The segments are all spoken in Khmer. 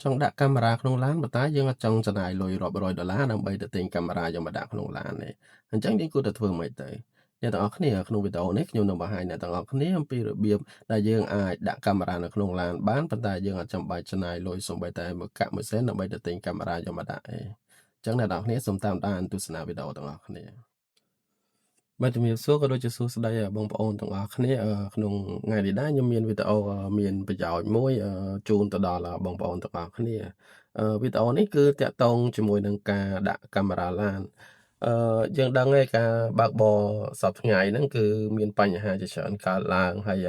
Trongដាក់កាមេរ៉ាក្នុងឡានប៉ុន្តែយើងអត់ចង់ចំណាយលុយរាប់រយដុល្លារដើម្បីទៅទិញកាមេរ៉ាយកមកដាក់ក្នុងឡានទេអញ្ចឹងយើងគួរតែធ្វើម៉េចទៅអ្នកទាំងអស់គ្នាក្នុងវីដេអូនេះខ្ញុំនឹងបង្ហាញអ្នកទាំងអស់គ្នាអំពីរបៀបដែលយើងអាចដាក់កាមេរ៉ានៅក្នុងឡានបានប៉ុន្តែយើងអត់ចាំបាច់ចំណាយលុយសូម្បីតែមួយសែនដើម្បីទៅទិញកាមេរ៉ាយកមកដាក់ទេអញ្ចឹងអ្នកទាំងអស់គ្នាសូមតាមដានទស្សនាវីដេអូទាំងអស់គ្នាបាទជំរាបសួរក៏ដូចជាសួស្តីបងប្អូនទាំងអស់គ្នាក្នុងថ្ងៃនេះដែរខ្ញុំមានវីដេអូមានប្រយោជន៍មួយជូនទៅដល់បងប្អូនទាំងអស់គ្នាវីដេអូនេះគឺតាក់ទងជាមួយនឹងការដាក់កាមេរ៉ាឡានយើងដឹងហើយការបើកបរសពថ្ងៃហ្នឹងគឺមានបញ្ហាជាច្រើនកើតឡើងហើយ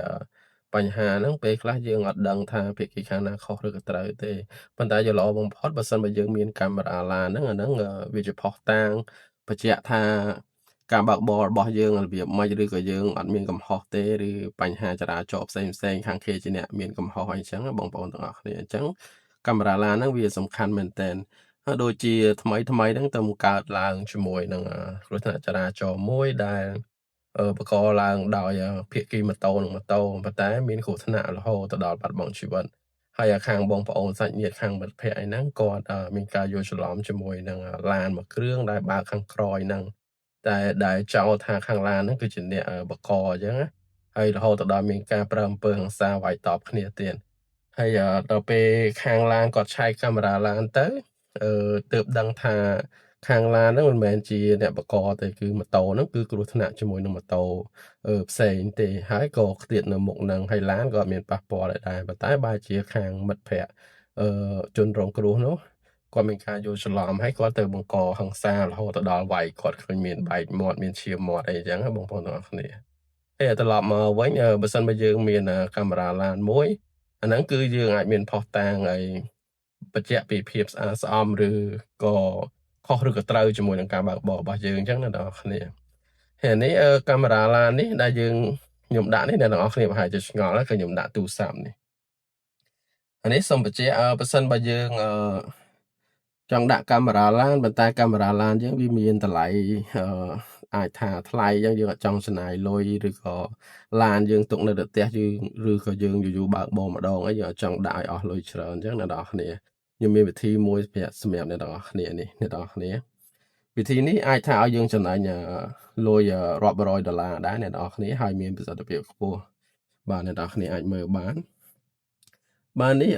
បញ្ហាហ្នឹងពេលខ្លះយើងអត់ដឹងថាភាគីខាងណាខុសឬក៏ត្រូវទេប៉ុន្តែយកល្អបំផុតបើសិនបើយើងមានកាមេរ៉ាឡានហ្នឹងអាហ្នឹងវាជាភស្តុតាងបញ្ជាក់ថាការបើកបររបស់យើងរបៀបម៉េចឬក៏យើងអត់មានកំហុសទេឬបញ្ហាចរាចរណ៍ផ្សេងៗខាងគេជាអ្នកមានកំហុសអីចឹងបងប្អូនទាំងអស់គ្នាអញ្ចឹងកាមេរ៉ាឡានហ្នឹងវាសំខាន់មែនទែនហើយដូចជាថ្មីហ្នឹងទៅកើតឡើងជាមួយនឹងគ្រោះថ្នាក់ចរាចរណ៍មួយដែលបង្កឡើងដោយភាគីម៉ូតូនិងម៉ូតូប៉ុន្តែមានគ្រោះថ្នាក់រហូតទៅដល់បាត់បង់ជីវិតហើយខាងបងប្អូនសាច់ញាតិខាងមិត្តភ័ក្តិអីហ្នឹងគាត់មានការយល់ច្រឡំជាមួយនឹងឡានមួយគ្រឿងដែលបើកខាងក្រោយហ្នឹងដែលចោទថាខាងឡានហ្នឹងគឺជាអ្នកបង្កអញ្ចឹងណាហើយរហូតទៅដល់មានការប្រើអំពើហិង្សាវាយតប់គ្នាទៀតហើយដល់ពេលខាងឡានគាត់ឆែកកាមេរ៉ាឡានទៅទើបដឹងថាខាងឡានហ្នឹងមិនមែនជាអ្នកបង្កទេគឺម៉ូតូហ្នឹងគឺគ្រោះថ្នាក់ជាមួយនឹងម៉ូតូផ្សេងទេហើយក៏ខ្ទាតនៅមុខហ្នឹងហើយឡានក៏អត់មានប៉ះពាល់ដែរប៉ុន្តែបែរជាខាងមិត្តភ័ក្តិជនរងគ្រោះនោះគាត់មានការយល់ច្រឡំហើយគាត់ទៅបង្កហិង្សារហូតទៅដល់វាយគាត់ឃើញមានបែកមាត់មានឈាមមាត់អីចឹងណាបងប្អូនទាំងអស់គ្នាហើយត្រឡប់មកវិញបើសិនបើយើងមានកាមេរ៉ាឡានមួយអាហ្នឹងគឺយើងអាចមានភស្តុតាងឲ្យបញ្ជាក់ពីភាពស្អាតស្អំឬក៏ខុសឬក៏ត្រូវជាមួយនឹងការបើកបររបស់យើងអញ្ចឹងណាបងប្អូនគ្នាហើយនេះកាមេរ៉ាឡាននេះដែលខ្ញុំដាក់នេះអ្នកទាំងអស់គ្នាប្រហែលជាឆ្ងល់ហើយគឺខ្ញុំដាក់ទូរស័ព្ទនេះអានេះសូមបញ្ជាក់បើសិនបើយើងចង់ដាក់កាមេរ៉ាឡានប៉ុន្តែកាមេរ៉ាឡានយើងវាមានតម្លៃអាចថាថ្លៃអញ្ចឹងយើងអត់ចង់ចំណាយលុយឬក៏ឡានយើងទុកនៅផ្ទះយើងឬក៏យើងយូរបើកបរម្ដងអីយើងអត់ចង់ដាក់ឲ្យអស់លុយច្រើនអញ្ចឹងអ្នកនរគ្នាខ្ញុំមានវិធីមួយសម្រាប់អ្នកនរគ្នានេះអ្នកនរគ្នាវិធីនេះអាចថាឲ្យយើងចំណាយលុយរាប់រយដុល្លារដែរអ្នកនរគ្នាហើយមានប្រសិទ្ធភាពខ្ពស់បាទអ្នកនរគ្នាអាចមើលបាននេះ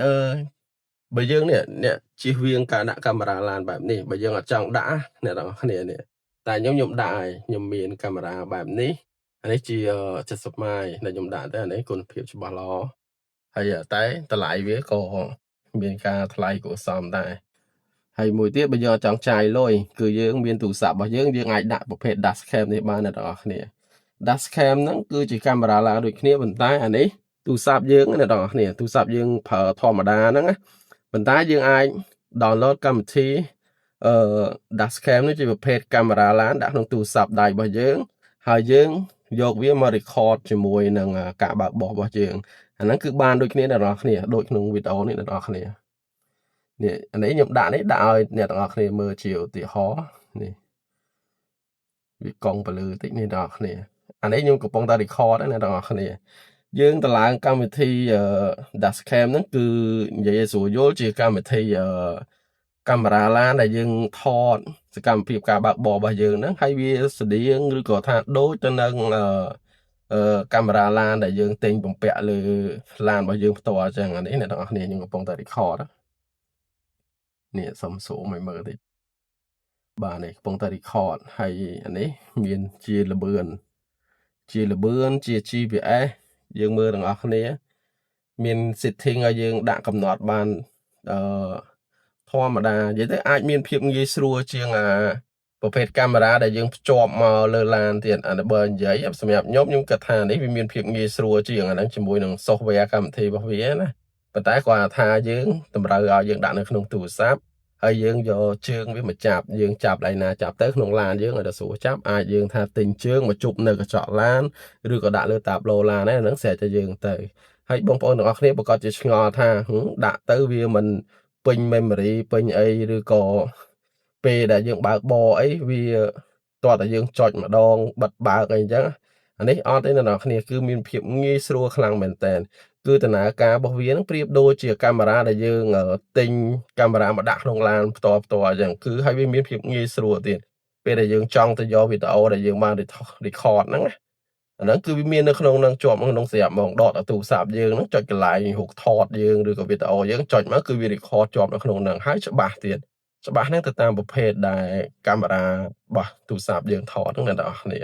បើយើងនេះអ្នកជិះវៀងការដាក់កាមេរ៉ាឡានបែបនេះបើយើងអត់ចង់ដាក់អ្នកទាំងអស់គ្នានេះតែខ្ញុំដាក់ហើយខ្ញុំមានកាមេរ៉ាបែបនេះអានេះជា70ម៉ាយដែលខ្ញុំដាក់តែអានេះគុណភាពច្បាស់ល្អហើយតែតម្លៃវាក៏មានការថ្លៃគួរសមដែរហើយមួយទៀតបើយើងអត់ចង់ចាយលុយគឺយើងមានទូរស័ព្ទរបស់យើងអាចដាក់ប្រភេទ dashcam នេះបានអ្នកទាំងអស់គ្នា dashcam ហ្នឹងគឺជាកាមេរ៉ាឡានដូចគ្នាប៉ុន្តែអានេះទូរស័ព្ទយើងអ្នកទាំងអស់គ្នាទូរស័ព្ទយើងប្រើធម្មតាហ្នឹងណាប៉ុន្តែយើងអាច download កម្មវិធីdashcam នេះជាប្រភេទកាមេរ៉ាឡានដាក់ក្នុងទូរស័ព្ទដៃរបស់យើងហើយយើងយកវាមក record ជាមួយនឹងការបើកបររបស់យើងអាហ្នឹងគឺបានដូចគ្នាអ្នកទាំងអស់គ្នាដូចក្នុងវីដេអូនេះអ្នកទាំងអស់គ្នានេះអានេះខ្ញុំដាក់ឲ្យអ្នកទាំងអស់គ្នាមើលជាឧទាហរណ៍នេះវាកង់ពលឺតិចនេះអ្នកទាំងអស់គ្នាអានេះខ្ញុំកំពុងតែ record ណាអ្នកទាំងអស់គ្នាយើងតម្លើងកម្មវិធីdashcam ហ្នឹងគឺនិយាយឲ្យស្រួលយល់ជាកម្មវិធីកាមេរ៉ាឡានដែលយើងថតសកម្មភាពការបើកបររបស់យើងហ្នឹងហើយវាស្តៀងឬក៏ថាដូចទៅនឹងកាមេរ៉ាឡានដែលយើងទិញបំពាក់លើឡានរបស់យើងផ្ទាល់អញ្ចឹងអានេះអ្នកទាំងអស់គ្នាខ្ញុំកំពុងតែ record នេះសុំស៊ូមឲ្យមើលតិចបាទនេះកំពុងតែ record ហើយអានេះមានជាល្បឿនជា GPS យើងមើលទាំងអស់គ្នាមាន setting ឲ្យយើងដាក់កំណត់បានធម្មតានិយាយទៅអាចមានភាពងាយស្រួលជាងប្រភេទកាមេរ៉ាដែលយើងភ្ជាប់មកលើឡានទៀតអានេះបើនិយាយសម្រាប់ខ្ញុំគិតថានេះវាមានភាពងាយស្រួលជាងអាហ្នឹងជាមួយនឹង software កម្មវិធីរបស់វាណាប៉ុន្តែគាត់ថាយើងតម្រូវឲ្យយើងដាក់នៅក្នុងទូរស័ព្ទហើយយើងយកជើងវាមកចាប់យើងចាប់ដៃណាចាប់ទៅក្នុងឡានយើងឲ្យតែស្រួលចាប់អាចយើងថាទិញជើងមកជប់នៅកញ្ចក់ឡានឬក៏ដាក់លើតាប្លូឡានហ្នឹងស្រេចតែយើងទៅហើយបងប្អូនទាំងអស់គ្នាប្រកាសជាឆ្ងល់ថាដាក់ទៅវាមិនពេញ memory ពេញអីឬក៏ពេលដែលយើងបើកបរអីវាតោះតែយើងចុចម្ដងបិទបើកអីអញ្ចឹង អានេះអត់ទេអ្នកនរគ្នាគឺមានភាពងាយស្រួលខ្លាំងមែនតើគឺដំណើរការរបស់វានឹងប្រៀបដូចជាកាមេរ៉ាដែលយើងទិញកាមេរ៉ាមកដាក់ក្នុងឡានផ្ទាល់អញ្ចឹងគឺហើយវាមានភាពងាយស្រួលទៀតពេលដែលយើងចង់ទៅយកវីដេអូដែលយើងបាន record ហ្នឹងណាអាហ្នឹងគឺវាមាននៅក្នុងនឹងជាប់ក្នុងស្រាប់ហ្មងដកទៅទូរស័ព្ទយើងហ្នឹងចុចកន្លែងរូបថតយើងឬក៏វីដេអូយើងចុចមកគឺវា record ជាប់នៅក្នុងហ្នឹងហើយច្បាស់ទៀតច្បាស់ហ្នឹងទៅតាមប្រភេទដែលកាមេរ៉ារបស់ទូរស័ព្ទយើងថតហ្នឹងអ្នកនរគ្នា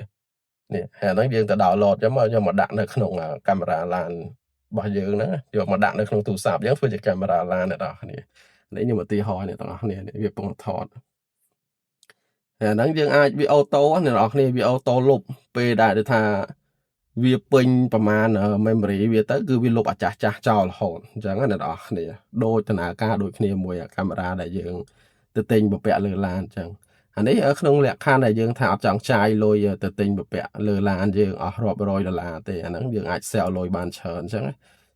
នេះហើយអាហ្នឹងយើងទៅ download យកមកដាក់នៅក្នុងកាមេរ៉ាឡានរបស់យើងហ្នឹងយកមកដាក់នៅក្នុងទូរស័ព្ទយើងធ្វើជាកាមេរ៉ាឡានអ្នកនរគ្នានេះខ្ញុំឧទាហរណ៍អ្នកនរគ្នានេះវាពងថតអាហ្នឹងយើងអាចវាអូតូអ្នកនរគ្នាវាអូតូលុបពេលដែលថាវាពេញប្រមាណ memory វាទៅគឺវាលុបអាចាស់ចោលរហូតអញ្ចឹងណាអ្នកនរគ្នាដូចដំណើរការដូចគ្នាមួយកាមេរ៉ាដែលយើងទៅទិញបំពាក់លើឡានអញ្ចឹងអានេះក្នុងលក្ខខណ្ឌដែលយើងថាអត់ចង់ចាយលុយទៅទិញបំពាក់លើឡានយើងអស់រាប់រយដុល្លារទេអាហ្នឹងយើងអាច sell លុយបានច្រើនអញ្ចឹង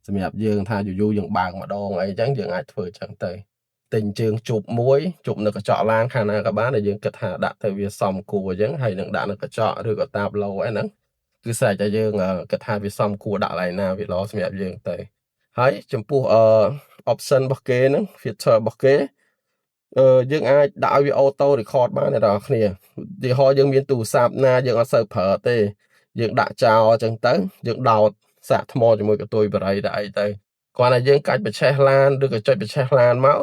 សម្រាប់យើងថាយូរយើងបើកម្ដងអីអញ្ចឹងយើងអាចធ្វើអញ្ចឹងទៅទិញជើងជប់មួយជប់នៅកញ្ចក់ឡានខាងណាក៏បានដែលយើងគិតថាដាក់ទៅវាសមគួរអញ្ចឹងហើយនឹងដាក់នៅកញ្ចក់ឬក៏តាបឡូអីហ្នឹងគឺស្រេចតែយើងគិតថាវាសមគួរដាក់កន្លែងណាវាល្អសម្រាប់យើងទៅហើយចំពោះoption របស់គេហ្នឹង feature របស់គេយើងអាចដាក់ឲ្យវា auto record បានអ្នកនរគ្នាឧទាហរណ៍យើងមានទូរស័ព្ទណាយើងអត់សូវប្រើទេយើងដាក់ចោលអញ្ចឹងទៅយើងដោតសាកថ្មជាមួយកន្ទុយបារីដាក់អីទៅគ្រាន់តែយើងកាច់បញ្ឆេះឡានឬក៏ចុចបញ្ឆេះឡានមក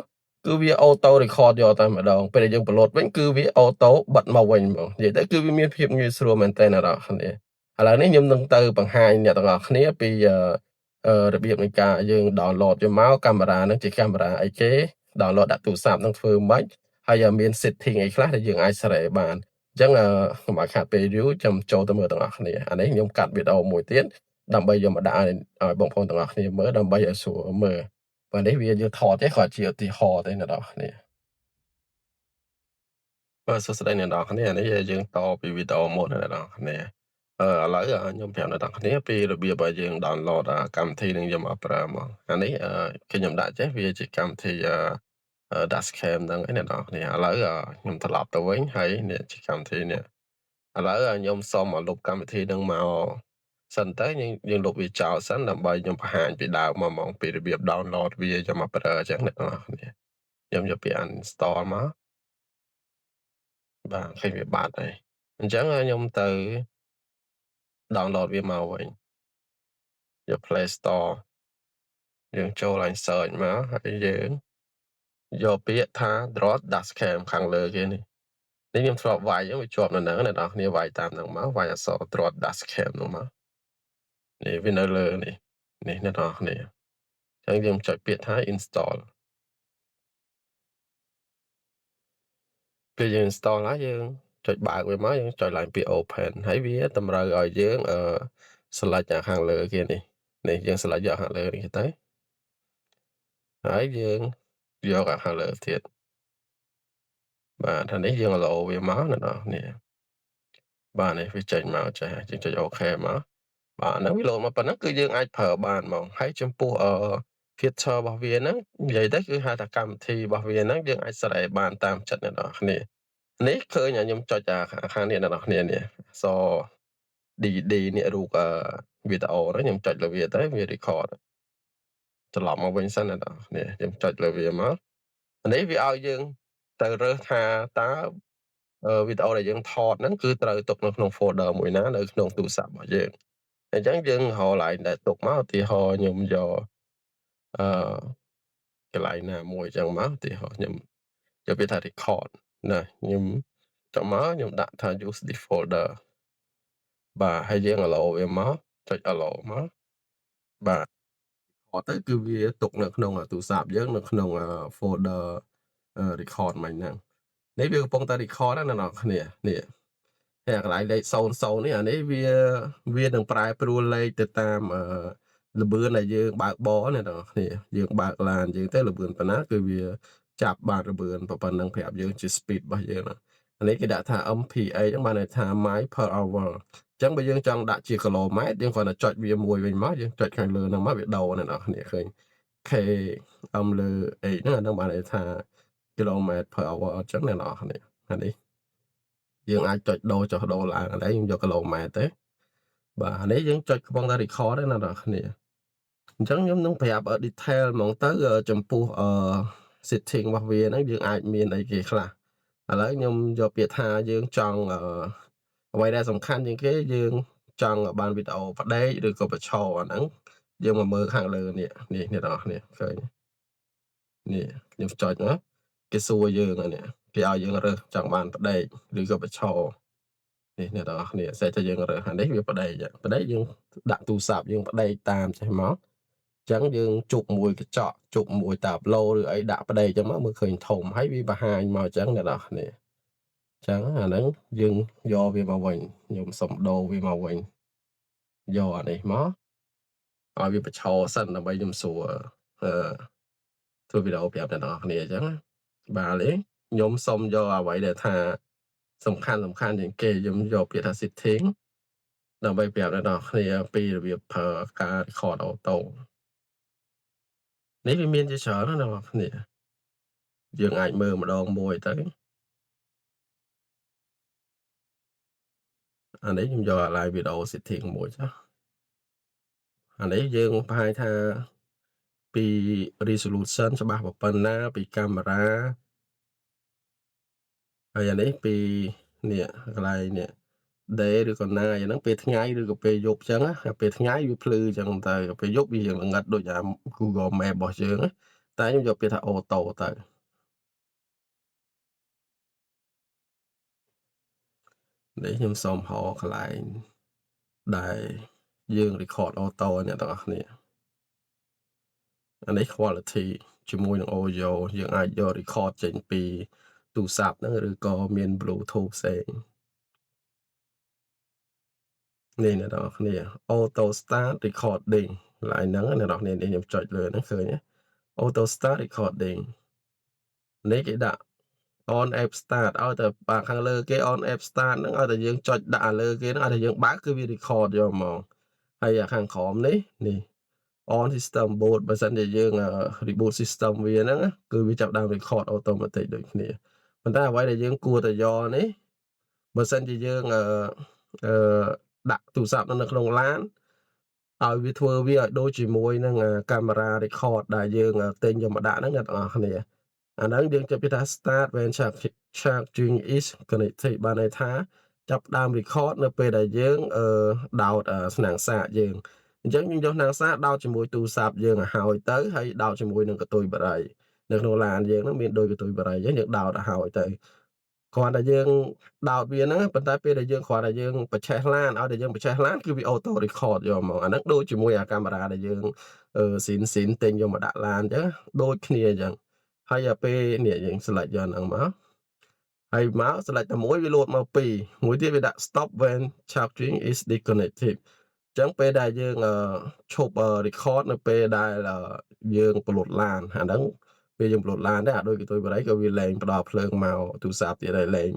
គឺវា auto record យកតែម្ដងពេលដែលយើង upload វិញគឺវា auto បិទមកវិញហ្មងនិយាយទៅគឺវាមានភាពងាយស្រួលមែនទែនអ្នកនរគ្នាឥឡូវនេះខ្ញុំនឹងទៅបង្ហាញអ្នកទាំងអស់គ្នាពីរបៀបនៃការយើង download យកមកកាមេរ៉ាហ្នឹងជាកាមេរ៉ាអីគេ download ដាក់ទូរស័ព្ទហ្នឹងធ្វើម៉េចហើយមាន setting អីខ្លះដែលយើងអាចសេរីបានអញ្ចឹងកុំឲ្យខាតពេលយូរចាំចូលទៅមើលទាំងអស់គ្នាអានេះខ្ញុំកាត់វីដេអូមួយទៀតដើម្បីយកមកដាក់ឲ្យបងប្អូនទាំងអស់គ្នាមើលដើម្បីឲ្យស្រួលមើលបើនេះវាយើងថតទេគាត់ជាឧទាហរណ៍ទេអ្នកនរគ្នាបាទសួស្តីអ្នកនរគ្នានេះយើងតពីវីដេអូមុនអ្នកនរគ្នាឥឡូវខ្ញុំប្រាប់អ្នកនរគ្នាពីរបៀបឲ្យយើង download កម្មវិធីនឹងយកមកប្រើមកអានេះគឺខ្ញុំដាក់ចេះវាជាកម្មវិធីDashcam ហ្នឹងឯអ្នកនរគ្នាឥឡូវខ្ញុំត្រឡប់ទៅវិញហើយនេះជាកម្មវិធីនេះឥឡូវខ្ញុំសូមលុបកម្មវិធីហ្នឹងមកសិនទៅយើងលុបវាចោលសិនដើម្បីខ្ញុំបង្ហាញពីដើមមកពីរបៀប download វាយកមកប្រើអញ្ចឹងអ្នកនរគ្នាខ្ញុំយកពី uninstall មកបាទឃើញវាបាត់ហើយអញ្ចឹងខ្ញុំទៅ download វាមកវិញយក Play Store យើងចូលឡើង search មកហើយយើងយកពាក្យថា Drop Dashcam ខាងលើគេនេះខ្ញុំធ្លាប់វាយវាជាប់នៅហ្នឹងអ្នកនរគ្នាវាយតាមហ្នឹងមកវាយអក្សរ Drop Dashcam ហ្នឹងមកនេះវានៅលើនេះអ្នកនរគ្នាអញ្ចឹងយើងចុចពាក្យថា install ពេលយើង install ហើយយើងចុចបើកវាមកយើងចុចឡើងពាក្យ open ហើយវាតម្រូវឲ្យយើងselect ខាងលើគេនេះយើង select យកខាងលើនេះទៅហើយយើងយកខាងលើទៀតបាទថានេះយើងឡូវាមកអ្នកនរគ្នាបាទនេះវាចេញមកចាយើងចុចអូខេមកបាទហ្នឹងវាលោតមកប៉ុណ្ណឹងគឺយើងអាចប្រើបានហ្មងហើយចំពោះfeature របស់វាហ្នឹងនិយាយទៅគឺហៅថាកម្មវិធីរបស់វាហ្នឹងយើងអាចសេរីបានតាមចិត្តអ្នកនរគ្នានេះឃើញខ្ញុំចុចខាងនេះអ្នកនរគ្នានេះអក្សរ DD នេះរូបវីដេអូហ្នឹងខ្ញុំចុចលើវាទៅវា record ត្រឡប់មកវិញសិនអ្នកនរគ្នាខ្ញុំចុចលើវាមកនេះវាឲ្យយើងទៅរើសថាតើវីដេអូដែលយើងថតហ្នឹងគឺត្រូវទុកនៅក្នុង folder មួយណានៅក្នុងទូរស័ព្ទរបស់យើងអញ្ចឹងយើងរកកន្លែងដែលទុកមកឧទាហរណ៍ខ្ញុំយកអឺកន្លែងណាមួយអញ្ចឹងមកឧទាហរណ៍ខ្ញុំយកវាថា record ណាខ្ញុំចុចមកខ្ញុំដាក់ថា use this folder បាទហើយយើង allow វាមកចុច allow មកបាទអត់ទៅគឺវាទុកនៅក្នុងទូរស័ព្ទយើងនៅក្នុងfolder record មិញហ្នឹងនេះវាកំពុងតែ record ណាអ្នកនរគ្នានេះហើយកន្លែងលេខ00នេះអានេះវានឹងប្រែប្រួលលេខទៅតាមល្បឿនដែលយើងបើកបរអ្នកនរគ្នាយើងបើកឡានយើងទៅល្បឿនប៉ុណ្ណាគឺវាចាប់បានល្បឿនប៉ុណ្ណឹងប្រាប់យើងជា speed របស់យើងណាអានេះគេដាក់ថា MPH ហ្នឹងបានន័យថា mile per hour អញ្ចឹងបើយើងចង់ដាក់ជាគីឡូម៉ែត្រយើងគ្រាន់តែចុចវាមួយវិញមកយើងចុចខាងលើហ្នឹងមកវាដូរអ្នកនរគ្នាឃើញ km លើ h ហ្នឹងអាហ្នឹងបានន័យថា kilometer per hour អញ្ចឹងអ្នកនរគ្នាអានេះយើងអាចចុចដូរចុះដូរឡើងអានេះខ្ញុំយកគីឡូម៉ែត្រទេ បាទអានេះយើងចុចកំពុងតែ record ទេណាអ្នកនរគ្នាអញ្ចឹងខ្ញុំនឹងប្រាប់detail ហ្មងទៅចំពោះsetting របស់វាហ្នឹងយើងអាចមានអីគេខ្លះឥឡូវខ្ញុំយកពាក្យថាយើងចង់អ្វីដែលសំខាន់ជាងគេយើងចង់បានវីដេអូផ្ដេកឬក៏បញ្ឈរអាហ្នឹងយើងមកមើលខាងលើនេះអ្នកនរគ្នាឃើញនេះខ្ញុំចុចណាគេសួរយើងនេះគេឲ្យយើងរើសចង់បានផ្ដេកឬក៏បញ្ឈរនេះអ្នកនរគ្នាសេចតែយើងរើសអានេះវាផ្ដេកយើងដាក់ទូរស័ព្ទយើងផ្ដេកតាមចេះមកចឹងយើងជប់មួយកញ្ចក់ជប់មួយតាប្លូឬអីដាក់ផ្ដេកចឹងមកមើលឃើញធំហើយវាបង្ហាញមកចឹងអ្នកនរគ្នាចឹងអាហ្នឹងយើងយកវាមកវិញខ្ញុំសុំដូរវាមកវិញយកអានេះមកឲ្យវាបញ្ឈរសិនដើម្បីខ្ញុំសួរអឺធ្វើវីដេអូប្រាប់អ្នកនរគ្នាអញ្ចឹងណាបាទលេខ្ញុំសុំយកអ្វីដែលថាសំខាន់ជាងគេខ្ញុំយកពាក្យថា setting ដើម្បីប្រាប់អ្នកនរគ្នាពីរបៀបប្រើការ record auto នេះវាមានជាច្រើនណាស់អ្នកនរគ្នាយើងអាចមើលម្ដងមួយទៅអានេះខ្ញុំយក live video setting មួយចុះអានេះយើងបង្ហាញថាពី resolution ច្បាស់ប៉ុណ្ណាពីកាមេរ៉ាហើយអានេះពីនេះកន្លែងនេះ day ឬក៏ night អាហ្នឹងពេលថ្ងៃឬក៏ពេលយប់ចឹងណាពេលថ្ងៃវាភ្លឺចឹងទៅពេលយប់វាល្ងិតដូចអា Google Map របស់យើងណាតែខ្ញុំយកពាក្យថា auto ទៅនេះខ្ញុំសូមហៅកន្លែងដែលយើង record auto អ្នកទាំងអស់គ្នាអានេះ quality ជាមួយនឹង audio យើងអាចយក record ចេញពីទូរស័ព្ទហ្នឹងឬក៏មាន Bluetooth ផ្សេងនេះអ្នកនរគ្នា auto start recording កន្លែងហ្នឹងអ្នកនរគ្នាខ្ញុំចុចលើហ្នឹងឃើញទេ auto start recording នេះគេដាក់ on app start ឲ្យតែបាទខាងលើគេ on app start ហ្នឹងឲ្យតែយើងចុចដាក់លើគេហ្នឹងឲ្យតែយើងបើកគឺវា record យកហ្មងហើយខាងក្រោមនេះ on system boot បើសិនជាយើង reboot system វាហ្នឹងគឺវាចាប់ដើម record automatic ដូចគ្នាប៉ុន្តែអ្វីដែលយើងគួរតែយកនេះបើសិនជាយើងដាក់ទូរស័ព្ទនៅក្នុងឡានឲ្យវាធ្វើវាឲ្យដូចជាមួយនឹងកាមេរ៉ា record ដែលយើងទិញយកមកដាក់ហ្នឹងអ្នកទាំងអស់គ្នាអាហ្នឹងយើងចាប់ពីថា start when charging is connected បានន័យថាចាប់ដើម record នៅពេលដែលយើងដោតស្នាំងសាកយើងអញ្ចឹងយើងយកស្នាំងសាកដោតជាមួយទូរស័ព្ទយើងឲ្យហើយទៅហើយដោតជាមួយនឹងកតុយបារីនៅក្នុងឡានយើងហ្នឹងមានដូចកតុយបារីអញ្ចឹងយើងដោតឲ្យហើយទៅគ្រាន់តែយើងដោតវាហ្នឹងប៉ុន្តែពេលដែលយើងគ្រាន់តែយើងបញ្ឆេះឡានឲ្យតែយើងបញ្ឆេះឡានគឺវា auto record យកហ្មងអាហ្នឹងដូចជាមួយអាកាមេរ៉ាដែលយើងស៊ីនទិញយកមកដាក់ឡានអញ្ចឹងដូចគ្នាអញ្ចឹងហើយពេលនេះយើង select យកហ្នឹងមកហើយមក select តែមួយវាលោតមកពីរមួយទៀតវាដាក់ stop when charging is disconnected អញ្ចឹងពេលដែលយើងឈប់record នៅពេលដែលយើងពន្លត់ឡានអាហ្នឹងពេលយើងពន្លត់ឡានដែរអាដូចកតុយបារីក៏វាលែងផ្ដល់ភ្លើងមកទូរស័ព្ទទៀតហើយលែង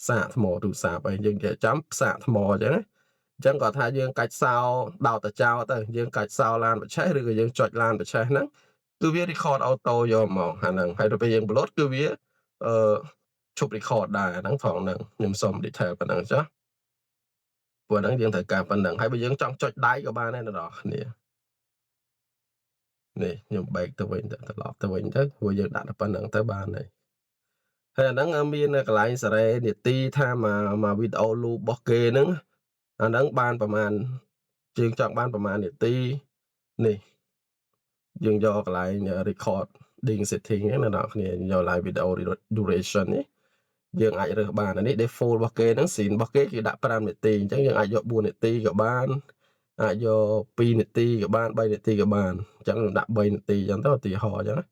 សាកថ្មទូរស័ព្ទហើយយើងចេះចាំសាកថ្មអញ្ចឹងណាអញ្ចឹងគាត់ថាយើងកាច់សោដោតទៅចោលទៅយើងកាច់សោឡានបច្ឆេះឬក៏យើងចុចឡានបច្ឆេះហ្នឹងគឺវា record auto យកហ្មងអាហ្នឹងហើយដល់ពេលយើងពន្លត់គឺវាអឺឈប់ record ដែរអាហ្នឹងផងហ្នឹងខ្ញុំសុំ detail ប៉ុណ្ណឹងចាព្រោះហ្នឹងយើងត្រូវការប៉ុណ្ណឹងហើយបើយើងចង់ចុចដៃក៏បានដែរអ្នកនរគ្នានេះខ្ញុំបែកទៅវិញទៅត្រឡប់ទៅវិញទៅព្រោះយើងដាក់តែប៉ុណ្ណឹងទៅបានហើយហើយអាហ្នឹងមានកន្លែងសេរីនីតិថាមកវីដេអូ loop របស់គេហ្នឹងអាហ្នឹងបានប្រហែលយើងចង់បានប្រហែលនាទីនេះយើងយកកន្លែង recording setting ហ្នឹងអ្នកនរគ្នាយក live video duration នេះយើងអាចរើសបានអានេះ default របស់គេហ្នឹង scene របស់គេដាក់5នាទីអញ្ចឹងយើងអាចយក4នាទីក៏បានអាចយក2នាទីក៏បាន3នាទីក៏បានអញ្ចឹងខ្ញុំដាក់3នាទីអញ្ចឹងទៅឧទាហរណ៍អញ្ចឹងណា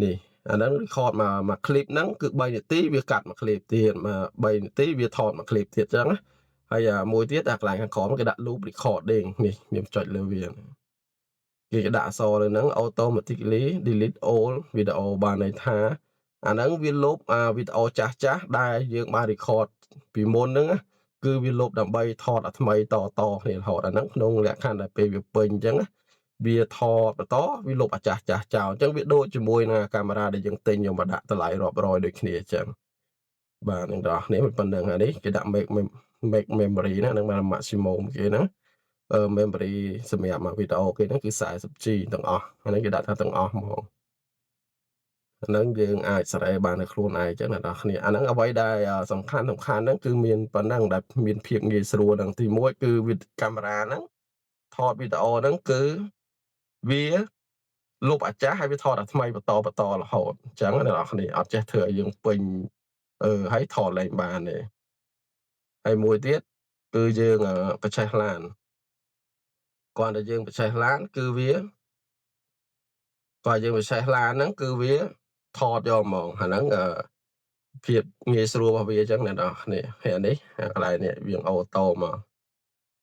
នេះអាហ្នឹង record មក clip ហ្នឹងគឺ3នាទីវាកាត់មួយ clip ទៀតមក3នាទីវាថតមួយ clip ទៀតអញ្ចឹងណាហើយមួយទៀតអាកន្លែងខាងក្រោមគេដាក់ loop recording នេះខ្ញុំចុចលើវាគេដាក់អក្សរលើហ្នឹង automatically delete all video បានន័យថាអាហ្នឹងវាលុបវីដេអូចាស់ដែលយើងបាន record ពីមុនហ្នឹងគឺវាលុបដើម្បីថតឲ្យថ្មីតគ្នារហូតអាហ្នឹងក្នុងលក្ខខណ្ឌដែលពេលវាពេញអញ្ចឹងវាថតបន្តវាលុបអាចាស់ចោលអញ្ចឹងវាដូចជាមួយនឹងកាមេរ៉ាដែលយើងទិញយកមកដាក់តម្លៃរាប់រយដូចគ្នាអញ្ចឹងបាទអ្នកនរគ្នាប៉ុណ្្នឹងហើយនេះគេដាក់ make memory ណាហ្នឹងបាន maximum គេណា memory សម្រាប់វីដេអូគេហ្នឹងគឺ 40G ទាំងអស់អាហ្នឹងគេដាក់ថាទាំងអស់ហ្មងអាហ្នឹងយើងអាចសេរីបានដោយខ្លួនឯងចឹងអ្នកនរគ្នាអាហ្នឹងអ្វីដែលសំខាន់ហ្នឹងគឺមានប៉ុណ្ណឹងដែលមានភាពងាយស្រួលហ្នឹងទី1គឺកាមេរ៉ាហ្នឹងថតវីដេអូហ្នឹងគឺវាលុបអាចារ្យហើយវាថតអាថ្មីបន្តរហូតអញ្ចឹងអ្នកនរគ្នាអត់ចេះធ្វើឲ្យយើងពេញហើយថតលេងបានទេហើយមួយទៀតគឺយើងបច្ឆេះឡានគ្រាន់តែយើងបច្ឆេះឡានគឺវាបើយើងបច្ឆេះឡានហ្នឹងគឺវាថតយកហ្មងអាហ្នឹងភាពងាយស្រួលរបស់វាអញ្ចឹងអ្នកនរគ្នាហើយអានេះកន្លែងនេះវាអូតូមក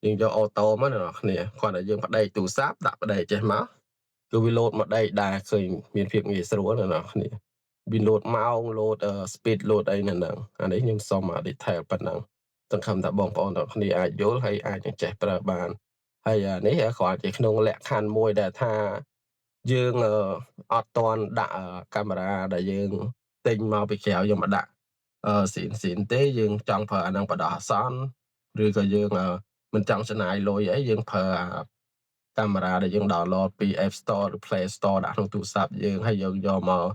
យើងយកអូតូមកអ្នកនរគ្នាគ្រាន់តែយើងផ្ដេកទូរស័ព្ទដាក់ផ្ដេកចេះមកគឺវាលោតមកដេកដែរឃើញមានភាពងាយស្រួលអ្នកនរគ្នាវាលោតម៉ោងលោតspeed លោតអីនៅហ្នឹងអានេះខ្ញុំសុំdetail ប៉ុណ្ណឹងសង្ឃឹមថាបងប្អូនទាំងគ្នាអាចយល់ហើយអាចនឹងចេះប្រើបានហើយនេះគ្រាន់ជាក្នុងលក្ខខណ្ឌមួយដែលថាយើងអត់តន់ដាក់កាមេរ៉ាដែលយើងទិញមកពីក្រៅយកមកដាក់ស៊ីនទេយើងចង់ប្រើអាហ្នឹងបដោះអាសន្នឬក៏យើងមិនចង់ចំណាយលុយអីយើងប្រើកាមេរ៉ាដែលយើង download ពី App Store ឬ Play Store ដាក់ក្នុងទូរស័ព្ទយើងហើយយើងយកមក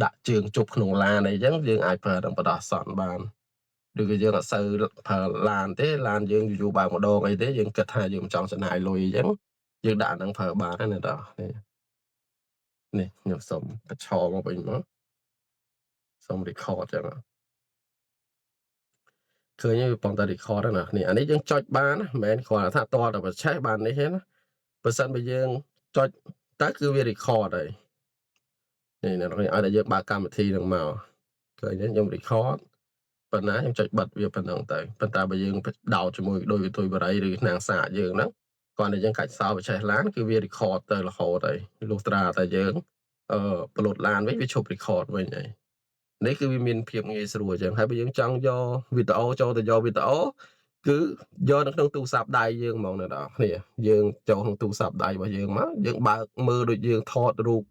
ដាក់ជើងជប់ក្នុងឡានអីចឹងយើងអាចប្រើនឹងបដោះអាសន្នបានឬក៏យើងអត់សូវប្រើឡានទេឡានយើងយូរបើកម្ដងអីទេយើងគិតថាយើងមិនចង់ចំណាយលុយអញ្ចឹងយើងដាក់អាហ្នឹងប្រើបានហើយណានេះខ្ញុំសុំបញ្ឈរមកវិញមកសុំ record ចឹងឃើញហើយវាប៉ុន្តែ record ហ្នឹងណាគ្នាអានេះយើងចុចបានណាមិនមែនគ្រាន់តែថាតតែបច្ឆេះបាននេះទេណាបើសិនបើយើងចុចទៅគឺវា record ហើយនេះអ្នកនរឲ្យតែយើងបើកកម្មវិធីហ្នឹងមកឃើញទេខ្ញុំ record ប៉ុណ្ណាខ្ញុំចុចបិទវាប៉ុណ្ណឹងទៅប៉ុន្តែបើយើងដោតជាមួយដូចវិទុយបរិយឬឆ្នាំងសាកយើងហ្នឹងគ្រាន់តែយើងកាច់សោបច្ឆេះឡានគឺវា record ទៅរហូតហើយលុះត្រាតែយើងប្លូតឡានវិញវាឈប់ record វិញហើយនេះគឺវាមានភាពងាយស្រួលអញ្ចឹងហើយបើយើងចង់យកវីដេអូចូលទៅយកវីដេអូគឺយកនៅក្នុងទូរស័ព្ទដៃយើងហ្មងអ្នកនរគ្នាយើងចូលក្នុងទូរស័ព្ទដៃរបស់យើងមកយើងបើកមើលដូចយើងថតរូប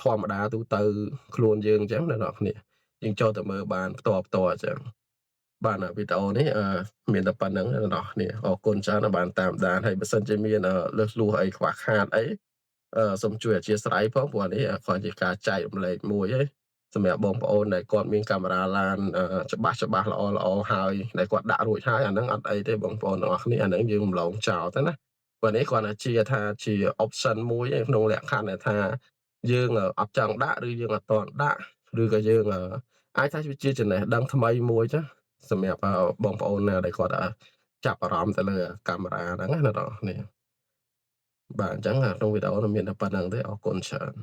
ធម្មតាទូទៅខ្លួនយើងអញ្ចឹងអ្នកនរគ្នាយើងចូលទៅមើលបានផ្ទាល់អញ្ចឹងបាទវីដេអូនេះមានតែប៉ុណ្្នឹងអ្នកនរគ្នាអរគុណច្រើនដែលបានតាមដានហើយបើសិនជាមានលើសលួសអីខ្វះខាតអីសូមជួយអធិស្ឋានផងព្រោះនេះគ្រាន់ជាការចែករំលែកមួយឯងសម្រាប់បងប្អូនដែលគាត់មានកាមេរ៉ាឡានច្បាស់ល្អហើយដែលគាត់ដាក់រួចហើយអាហ្នឹងអត់អីទេបងប្អូនទាំងអស់គ្នាអាហ្នឹងយើងរំលងចោលទៅណាព្រោះនេះគ្រាន់តែជា option មួយឯងក្នុងលក្ខខណ្ឌដែលថាយើងអត់ចង់ដាក់ឬយើងអត់ទាន់ដាក់ឬក៏យើងអាចថាវាជាចំណេះដឹងថ្មីមួយចាសម្រាប់បងប្អូនណាដែលគាត់ចាប់អារម្មណ៍ទៅលើកាមេរ៉ាហ្នឹងណាបងប្អូនបាទអញ្ចឹងក្នុងវីដេអូនោះមានតែប៉ុណ្្នឹងទេអរគុណច្រើន